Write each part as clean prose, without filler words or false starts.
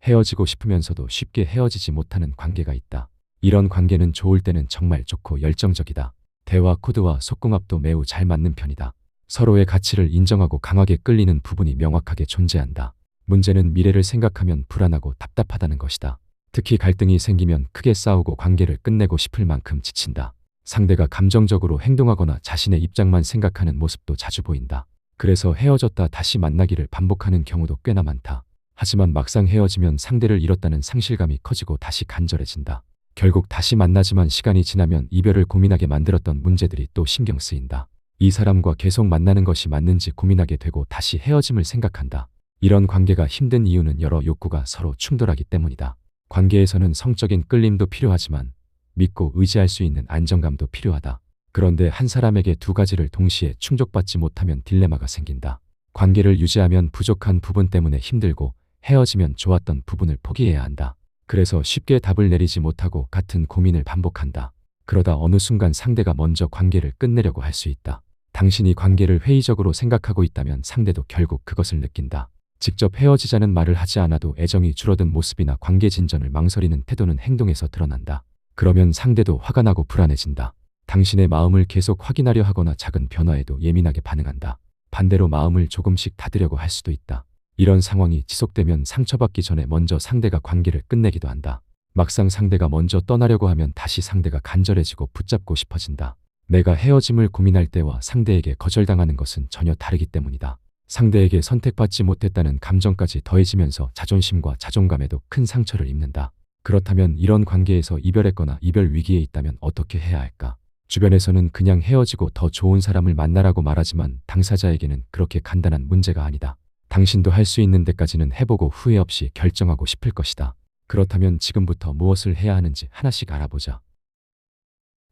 헤어지고 싶으면서도 쉽게 헤어지지 못하는 관계가 있다. 이런 관계는 좋을 때는 정말 좋고 열정적이다. 대화 코드와 속궁합도 매우 잘 맞는 편이다. 서로의 가치를 인정하고 강하게 끌리는 부분이 명확하게 존재한다. 문제는 미래를 생각하면 불안하고 답답하다는 것이다. 특히 갈등이 생기면 크게 싸우고 관계를 끝내고 싶을 만큼 지친다. 상대가 감정적으로 행동하거나 자신의 입장만 생각하는 모습도 자주 보인다. 그래서 헤어졌다 다시 만나기를 반복하는 경우도 꽤나 많다. 하지만 막상 헤어지면 상대를 잃었다는 상실감이 커지고 다시 간절해진다. 결국 다시 만나지만 시간이 지나면 이별을 고민하게 만들었던 문제들이 또 신경 쓰인다. 이 사람과 계속 만나는 것이 맞는지 고민하게 되고 다시 헤어짐을 생각한다. 이런 관계가 힘든 이유는 여러 욕구가 서로 충돌하기 때문이다. 관계에서는 성적인 끌림도 필요하지만 믿고 의지할 수 있는 안정감도 필요하다. 그런데 한 사람에게 두 가지를 동시에 충족받지 못하면 딜레마가 생긴다. 관계를 유지하면 부족한 부분 때문에 힘들고 헤어지면 좋았던 부분을 포기해야 한다. 그래서 쉽게 답을 내리지 못하고 같은 고민을 반복한다. 그러다 어느 순간 상대가 먼저 관계를 끝내려고 할 수 있다. 당신이 관계를 회의적으로 생각하고 있다면 상대도 결국 그것을 느낀다. 직접 헤어지자는 말을 하지 않아도 애정이 줄어든 모습이나 관계 진전을 망설이는 태도는 행동에서 드러난다. 그러면 상대도 화가 나고 불안해진다. 당신의 마음을 계속 확인하려 하거나 작은 변화에도 예민하게 반응한다. 반대로 마음을 조금씩 닫으려고 할 수도 있다. 이런 상황이 지속되면 상처받기 전에 먼저 상대가 관계를 끝내기도 한다. 막상 상대가 먼저 떠나려고 하면 다시 상대가 간절해지고 붙잡고 싶어진다. 내가 헤어짐을 고민할 때와 상대에게 거절당하는 것은 전혀 다르기 때문이다. 상대에게 선택받지 못했다는 감정까지 더해지면서 자존심과 자존감에도 큰 상처를 입는다. 그렇다면 이런 관계에서 이별했거나 이별 위기에 있다면 어떻게 해야 할까? 주변에서는 그냥 헤어지고 더 좋은 사람을 만나라고 말하지만 당사자에게는 그렇게 간단한 문제가 아니다. 당신도 할 수 있는 데까지는 해보고 후회 없이 결정하고 싶을 것이다. 그렇다면 지금부터 무엇을 해야 하는지 하나씩 알아보자.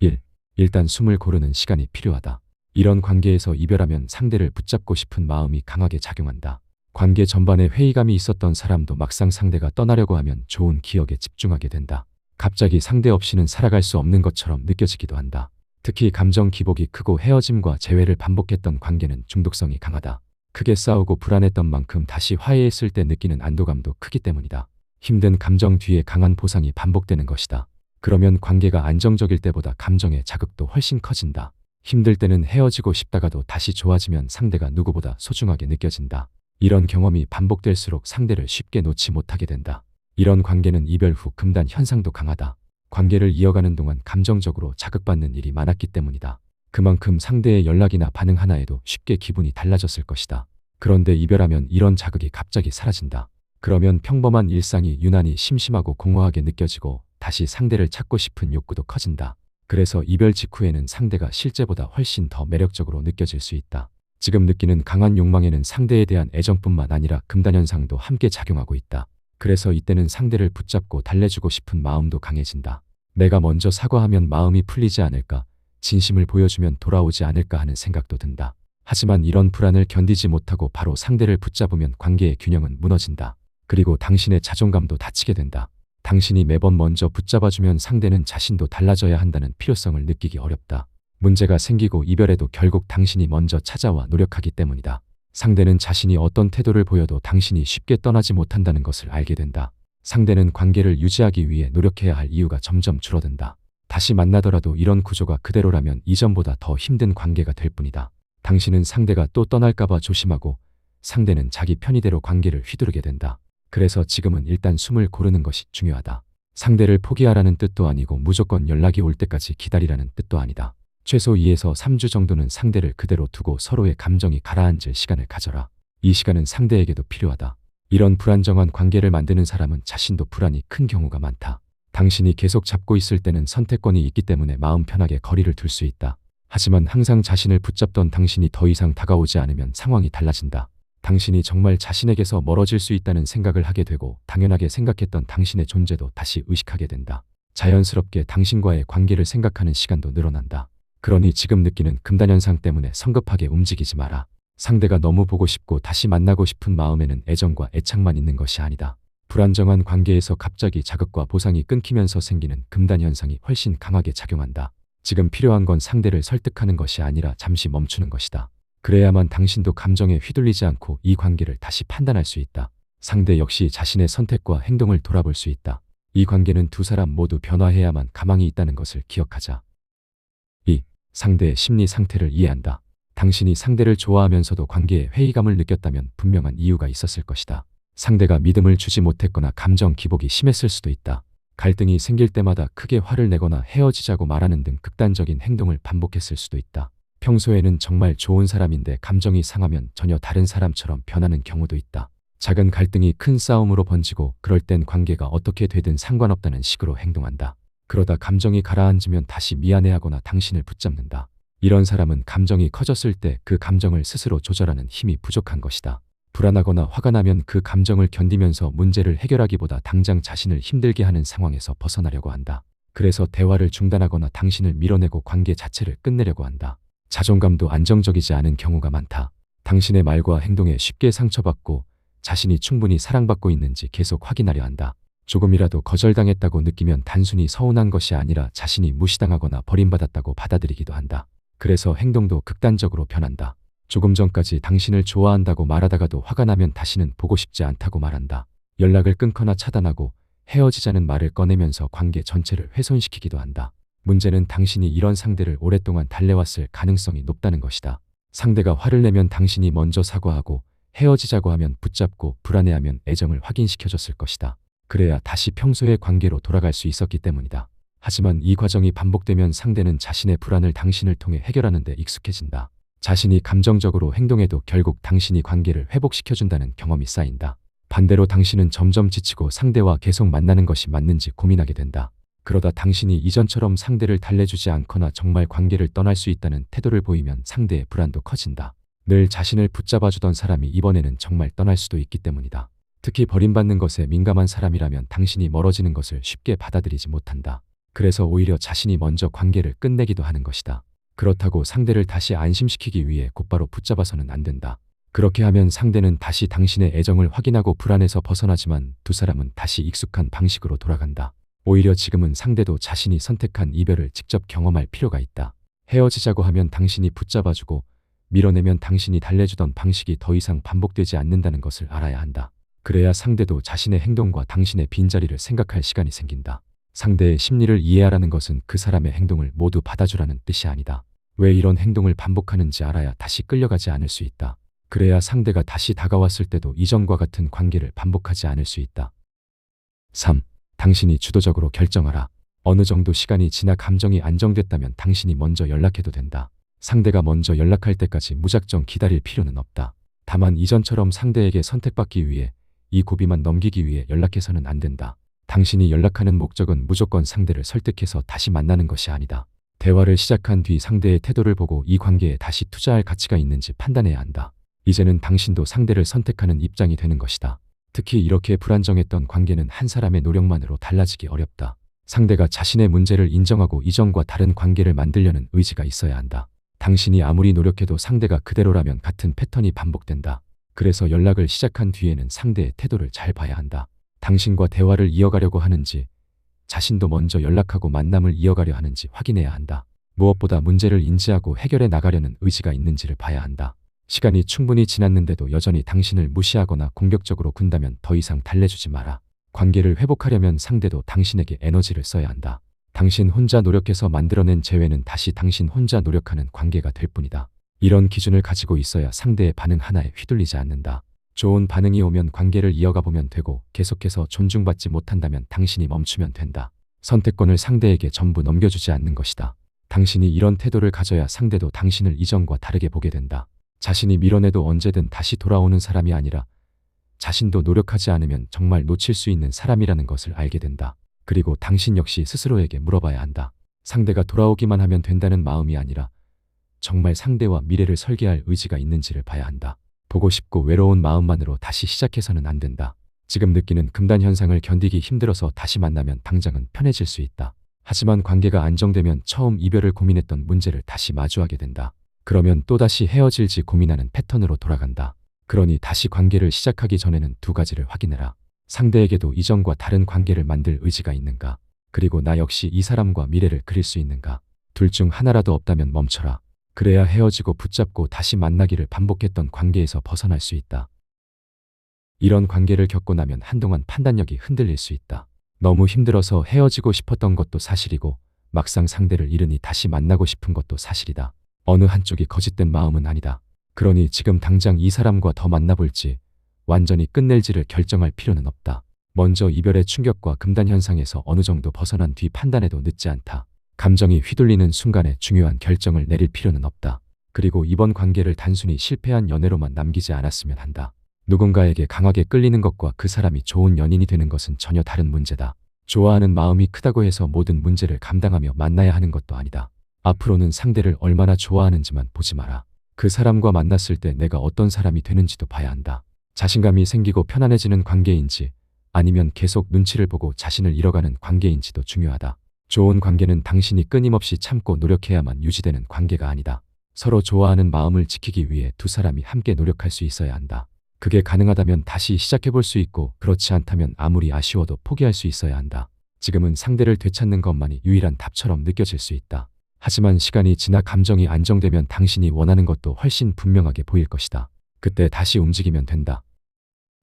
1. 일단 숨을 고르는 시간이 필요하다. 이런 관계에서 이별하면 상대를 붙잡고 싶은 마음이 강하게 작용한다. 관계 전반에 회의감이 있었던 사람도 막상 상대가 떠나려고 하면 좋은 기억에 집중하게 된다. 갑자기 상대 없이는 살아갈 수 없는 것처럼 느껴지기도 한다. 특히 감정 기복이 크고 헤어짐과 재회를 반복했던 관계는 중독성이 강하다. 크게 싸우고 불안했던 만큼 다시 화해했을 때 느끼는 안도감도 크기 때문이다. 힘든 감정 뒤에 강한 보상이 반복되는 것이다. 그러면 관계가 안정적일 때보다 감정의 자극도 훨씬 커진다. 힘들 때는 헤어지고 싶다가도 다시 좋아지면 상대가 누구보다 소중하게 느껴진다. 이런 경험이 반복될수록 상대를 쉽게 놓지 못하게 된다. 이런 관계는 이별 후 금단 현상도 강하다. 관계를 이어가는 동안 감정적으로 자극받는 일이 많았기 때문이다. 그만큼 상대의 연락이나 반응 하나에도 쉽게 기분이 달라졌을 것이다. 그런데 이별하면 이런 자극이 갑자기 사라진다. 그러면 평범한 일상이 유난히 심심하고 공허하게 느껴지고 다시 상대를 찾고 싶은 욕구도 커진다. 그래서 이별 직후에는 상대가 실제보다 훨씬 더 매력적으로 느껴질 수 있다. 지금 느끼는 강한 욕망에는 상대에 대한 애정뿐만 아니라 금단현상도 함께 작용하고 있다. 그래서 이때는 상대를 붙잡고 달래주고 싶은 마음도 강해진다. 내가 먼저 사과하면 마음이 풀리지 않을까, 진심을 보여주면 돌아오지 않을까 하는 생각도 든다. 하지만 이런 불안을 견디지 못하고 바로 상대를 붙잡으면 관계의 균형은 무너진다. 그리고 당신의 자존감도 다치게 된다. 당신이 매번 먼저 붙잡아주면 상대는 자신도 달라져야 한다는 필요성을 느끼기 어렵다. 문제가 생기고 이별해도 결국 당신이 먼저 찾아와 노력하기 때문이다. 상대는 자신이 어떤 태도를 보여도 당신이 쉽게 떠나지 못한다는 것을 알게 된다. 상대는 관계를 유지하기 위해 노력해야 할 이유가 점점 줄어든다. 다시 만나더라도 이런 구조가 그대로라면 이전보다 더 힘든 관계가 될 뿐이다. 당신은 상대가 또 떠날까봐 조심하고 상대는 자기 편의대로 관계를 휘두르게 된다. 그래서 지금은 일단 숨을 고르는 것이 중요하다. 상대를 포기하라는 뜻도 아니고 무조건 연락이 올 때까지 기다리라는 뜻도 아니다. 최소 2에서 3주 정도는 상대를 그대로 두고 서로의 감정이 가라앉을 시간을 가져라. 이 시간은 상대에게도 필요하다. 이런 불안정한 관계를 만드는 사람은 자신도 불안이 큰 경우가 많다. 당신이 계속 잡고 있을 때는 선택권이 있기 때문에 마음 편하게 거리를 둘 수 있다. 하지만 항상 자신을 붙잡던 당신이 더 이상 다가오지 않으면 상황이 달라진다. 당신이 정말 자신에게서 멀어질 수 있다는 생각을 하게 되고 당연하게 생각했던 당신의 존재도 다시 의식하게 된다. 자연스럽게 당신과의 관계를 생각하는 시간도 늘어난다. 그러니 지금 느끼는 금단현상 때문에 성급하게 움직이지 마라. 상대가 너무 보고 싶고 다시 만나고 싶은 마음에는 애정과 애착만 있는 것이 아니다. 불안정한 관계에서 갑자기 자극과 보상이 끊기면서 생기는 금단현상이 훨씬 강하게 작용한다. 지금 필요한 건 상대를 설득하는 것이 아니라 잠시 멈추는 것이다. 그래야만 당신도 감정에 휘둘리지 않고 이 관계를 다시 판단할 수 있다. 상대 역시 자신의 선택과 행동을 돌아볼 수 있다. 이 관계는 두 사람 모두 변화해야만 가망이 있다는 것을 기억하자. 2. 상대의 심리 상태를 이해한다. 당신이 상대를 좋아하면서도 관계에 회의감을 느꼈다면 분명한 이유가 있었을 것이다. 상대가 믿음을 주지 못했거나 감정 기복이 심했을 수도 있다. 갈등이 생길 때마다 크게 화를 내거나 헤어지자고 말하는 등 극단적인 행동을 반복했을 수도 있다. 평소에는 정말 좋은 사람인데 감정이 상하면 전혀 다른 사람처럼 변하는 경우도 있다. 작은 갈등이 큰 싸움으로 번지고 그럴 땐 관계가 어떻게 되든 상관없다는 식으로 행동한다. 그러다 감정이 가라앉으면 다시 미안해하거나 당신을 붙잡는다. 이런 사람은 감정이 커졌을 때 그 감정을 스스로 조절하는 힘이 부족한 것이다. 불안하거나 화가 나면 그 감정을 견디면서 문제를 해결하기보다 당장 자신을 힘들게 하는 상황에서 벗어나려고 한다. 그래서 대화를 중단하거나 당신을 밀어내고 관계 자체를 끝내려고 한다. 자존감도 안정적이지 않은 경우가 많다. 당신의 말과 행동에 쉽게 상처받고 자신이 충분히 사랑받고 있는지 계속 확인하려 한다. 조금이라도 거절당했다고 느끼면 단순히 서운한 것이 아니라 자신이 무시당하거나 버림받았다고 받아들이기도 한다. 그래서 행동도 극단적으로 변한다. 조금 전까지 당신을 좋아한다고 말하다가도 화가 나면 다시는 보고 싶지 않다고 말한다. 연락을 끊거나 차단하고 헤어지자는 말을 꺼내면서 관계 전체를 훼손시키기도 한다. 문제는 당신이 이런 상대를 오랫동안 달래왔을 가능성이 높다는 것이다. 상대가 화를 내면 당신이 먼저 사과하고 헤어지자고 하면 붙잡고 불안해하면 애정을 확인시켜줬을 것이다. 그래야 다시 평소의 관계로 돌아갈 수 있었기 때문이다. 하지만 이 과정이 반복되면 상대는 자신의 불안을 당신을 통해 해결하는 데 익숙해진다. 자신이 감정적으로 행동해도 결국 당신이 관계를 회복시켜준다는 경험이 쌓인다. 반대로 당신은 점점 지치고 상대와 계속 만나는 것이 맞는지 고민하게 된다. 그러다 당신이 이전처럼 상대를 달래주지 않거나 정말 관계를 떠날 수 있다는 태도를 보이면 상대의 불안도 커진다. 늘 자신을 붙잡아주던 사람이 이번에는 정말 떠날 수도 있기 때문이다. 특히 버림받는 것에 민감한 사람이라면 당신이 멀어지는 것을 쉽게 받아들이지 못한다. 그래서 오히려 자신이 먼저 관계를 끝내기도 하는 것이다. 그렇다고 상대를 다시 안심시키기 위해 곧바로 붙잡아서는 안 된다. 그렇게 하면 상대는 다시 당신의 애정을 확인하고 불안에서 벗어나지만 두 사람은 다시 익숙한 방식으로 돌아간다. 오히려 지금은 상대도 자신이 선택한 이별을 직접 경험할 필요가 있다. 헤어지자고 하면 당신이 붙잡아주고 밀어내면 당신이 달래주던 방식이 더 이상 반복되지 않는다는 것을 알아야 한다. 그래야 상대도 자신의 행동과 당신의 빈자리를 생각할 시간이 생긴다. 상대의 심리를 이해하라는 것은 그 사람의 행동을 모두 받아주라는 뜻이 아니다. 왜 이런 행동을 반복하는지 알아야 다시 끌려가지 않을 수 있다. 그래야 상대가 다시 다가왔을 때도 이전과 같은 관계를 반복하지 않을 수 있다. 3. 당신이 주도적으로 결정하라. 어느 정도 시간이 지나 감정이 안정됐다면 당신이 먼저 연락해도 된다. 상대가 먼저 연락할 때까지 무작정 기다릴 필요는 없다. 다만 이전처럼 상대에게 선택받기 위해 이 고비만 넘기기 위해 연락해서는 안 된다. 당신이 연락하는 목적은 무조건 상대를 설득해서 다시 만나는 것이 아니다. 대화를 시작한 뒤 상대의 태도를 보고 이 관계에 다시 투자할 가치가 있는지 판단해야 한다. 이제는 당신도 상대를 선택하는 입장이 되는 것이다. 특히 이렇게 불안정했던 관계는 한 사람의 노력만으로 달라지기 어렵다. 상대가 자신의 문제를 인정하고 이전과 다른 관계를 만들려는 의지가 있어야 한다. 당신이 아무리 노력해도 상대가 그대로라면 같은 패턴이 반복된다. 그래서 연락을 시작한 뒤에는 상대의 태도를 잘 봐야 한다. 당신과 대화를 이어가려고 하는지, 자신도 먼저 연락하고 만남을 이어가려 하는지 확인해야 한다. 무엇보다 문제를 인지하고 해결해 나가려는 의지가 있는지를 봐야 한다. 시간이 충분히 지났는데도 여전히 당신을 무시하거나 공격적으로 군다면 더 이상 달래주지 마라. 관계를 회복하려면 상대도 당신에게 에너지를 써야 한다. 당신 혼자 노력해서 만들어낸 재회는 다시 당신 혼자 노력하는 관계가 될 뿐이다. 이런 기준을 가지고 있어야 상대의 반응 하나에 휘둘리지 않는다. 좋은 반응이 오면 관계를 이어가 보면 되고 계속해서 존중받지 못한다면 당신이 멈추면 된다. 선택권을 상대에게 전부 넘겨주지 않는 것이다. 당신이 이런 태도를 가져야 상대도 당신을 이전과 다르게 보게 된다. 자신이 밀어내도 언제든 다시 돌아오는 사람이 아니라 자신도 노력하지 않으면 정말 놓칠 수 있는 사람이라는 것을 알게 된다. 그리고 당신 역시 스스로에게 물어봐야 한다. 상대가 돌아오기만 하면 된다는 마음이 아니라 정말 상대와 미래를 설계할 의지가 있는지를 봐야 한다. 보고 싶고 외로운 마음만으로 다시 시작해서는 안 된다. 지금 느끼는 금단 현상을 견디기 힘들어서 다시 만나면 당장은 편해질 수 있다. 하지만 관계가 안정되면 처음 이별을 고민했던 문제를 다시 마주하게 된다. 그러면 또다시 헤어질지 고민하는 패턴으로 돌아간다. 그러니 다시 관계를 시작하기 전에는 두 가지를 확인해라. 상대에게도 이전과 다른 관계를 만들 의지가 있는가? 그리고 나 역시 이 사람과 미래를 그릴 수 있는가? 둘 중 하나라도 없다면 멈춰라. 그래야 헤어지고 붙잡고 다시 만나기를 반복했던 관계에서 벗어날 수 있다. 이런 관계를 겪고 나면 한동안 판단력이 흔들릴 수 있다. 너무 힘들어서 헤어지고 싶었던 것도 사실이고 막상 상대를 잃으니 다시 만나고 싶은 것도 사실이다. 어느 한쪽이 거짓된 마음은 아니다. 그러니 지금 당장 이 사람과 더 만나볼지 완전히 끝낼지를 결정할 필요는 없다. 먼저 이별의 충격과 금단 현상에서 어느 정도 벗어난 뒤 판단해도 늦지 않다. 감정이 휘둘리는 순간에 중요한 결정을 내릴 필요는 없다. 그리고 이번 관계를 단순히 실패한 연애로만 남기지 않았으면 한다. 누군가에게 강하게 끌리는 것과 그 사람이 좋은 연인이 되는 것은 전혀 다른 문제다. 좋아하는 마음이 크다고 해서 모든 문제를 감당하며 만나야 하는 것도 아니다. 앞으로는 상대를 얼마나 좋아하는지만 보지 마라. 그 사람과 만났을 때 내가 어떤 사람이 되는지도 봐야 한다. 자신감이 생기고 편안해지는 관계인지 아니면 계속 눈치를 보고 자신을 잃어가는 관계인지도 중요하다. 좋은 관계는 당신이 끊임없이 참고 노력해야만 유지되는 관계가 아니다. 서로 좋아하는 마음을 지키기 위해 두 사람이 함께 노력할 수 있어야 한다. 그게 가능하다면 다시 시작해볼 수 있고 그렇지 않다면 아무리 아쉬워도 포기할 수 있어야 한다. 지금은 상대를 되찾는 것만이 유일한 답처럼 느껴질 수 있다. 하지만 시간이 지나 감정이 안정되면 당신이 원하는 것도 훨씬 분명하게 보일 것이다. 그때 다시 움직이면 된다.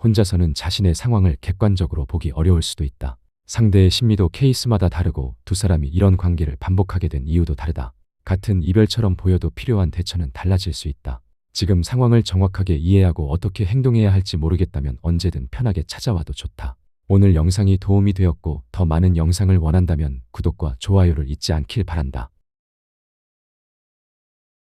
혼자서는 자신의 상황을 객관적으로 보기 어려울 수도 있다. 상대의 심리도 케이스마다 다르고 두 사람이 이런 관계를 반복하게 된 이유도 다르다. 같은 이별처럼 보여도 필요한 대처는 달라질 수 있다. 지금 상황을 정확하게 이해하고 어떻게 행동해야 할지 모르겠다면 언제든 편하게 찾아와도 좋다. 오늘 영상이 도움이 되었고 더 많은 영상을 원한다면 구독과 좋아요를 잊지 않길 바란다.